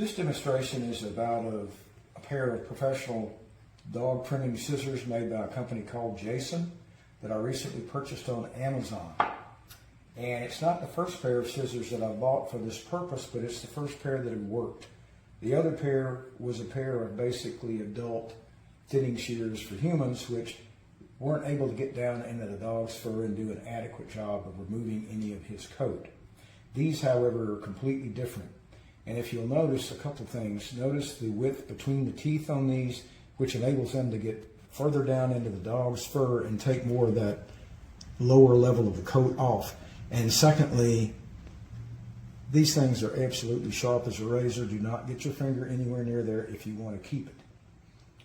This demonstration is about a pair of professional dog trimming scissors made by a company called Jason that I recently purchased on Amazon. And it's not the first pair of scissors that I bought for this purpose, but it's the first pair that have worked. The other pair was a pair of basically adult thinning shears for humans, which weren't able to get down into the dog's fur and do an adequate job of removing any of his coat. These, however, are completely different. And if you'll notice a couple things, notice the width between the teeth on these, which enables them to get further down into the dog's fur and take more of that lower level of the coat off. And secondly, these things are absolutely sharp as a razor. Do not get your finger anywhere near there if you want to keep it.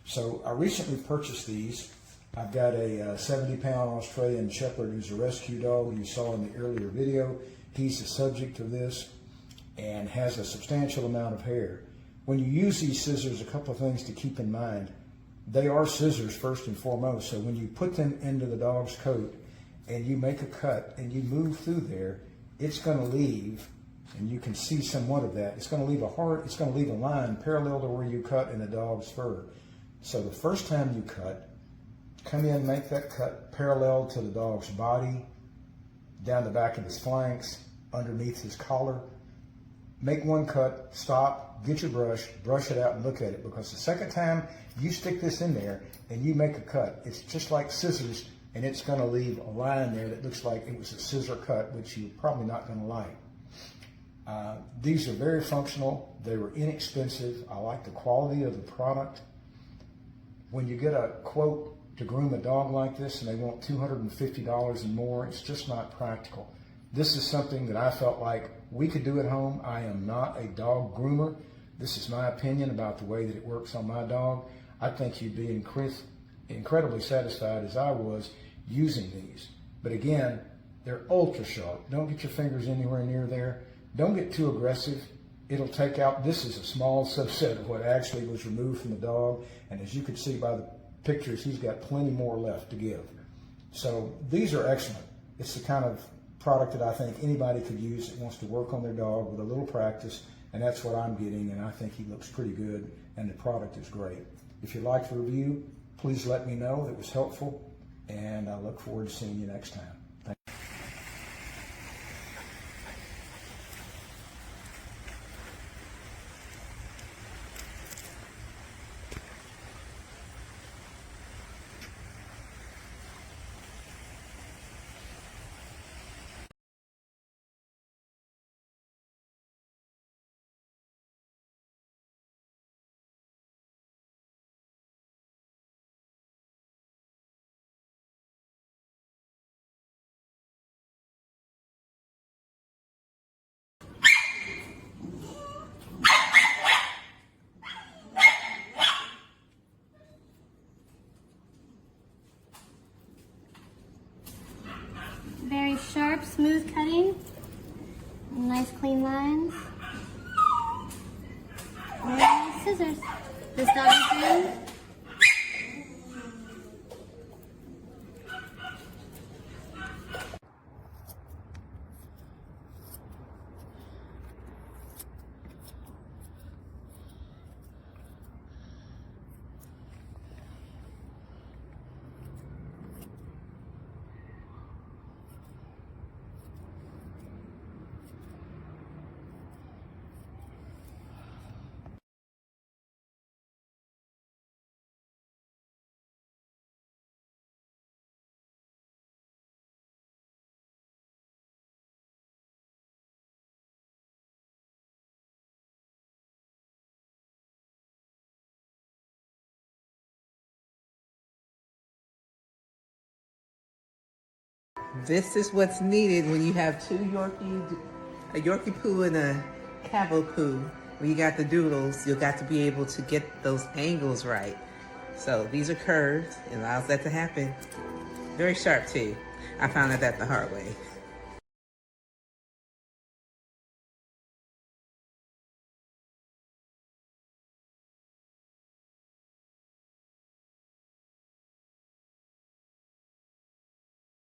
So I recently purchased these. I've got a 70-pound Australian Shepherd who's a rescue dog you saw in the earlier video. He's the subject of this and has a substantial amount of hair. When you use these scissors, a couple of things to keep in mind. They are scissors first and foremost, so when you put them into the dog's coat and you make a cut and you move through there, it's going to leave, and you can see somewhat of that, it's going to leave a line parallel to where you cut in the dog's fur. So the first time you cut, come in, make that cut parallel to the dog's body, down the back of his flanks, underneath his collar. Make one cut, stop, get your brush, brush it out and look at it, because the second time you stick this in there and you make a cut, it's just like scissors, and it's going to leave a line there that looks like it was a scissor cut, which you're probably not going to like. These are very functional. They were inexpensive. I like the quality of the product. When you get a quote to groom a dog like this and they want $250 and more, it's just not practical. This is something that I felt like we could do at home. I am not a dog groomer. This is my opinion about the way that it works on my dog. I think you'd be incredibly satisfied, as I was, using these. But again, they're ultra sharp. Don't get your fingers anywhere near there. Don't get too aggressive. It'll take out, this is a small subset of what actually was removed from the dog. And as you can see by the pictures, he's got plenty more left to give. So these are excellent. It's the kind of product that I think anybody could use that wants to work on their dog with a little practice, and that's what I'm getting, and I think he looks pretty good, and the product is great. If you'd like the review, please let me know. It was helpful, and I look forward to seeing you next time. Thank you. Very sharp, smooth cutting. Nice clean lines. Very nice scissors. This dog is groomed. This is what's needed when you have two Yorkies, a Yorkie poo and a Cavo poo. When you got the doodles, you'll got to be able to get those angles right. So these are curved, it allows that to happen. Very sharp too. I found out that the hard way.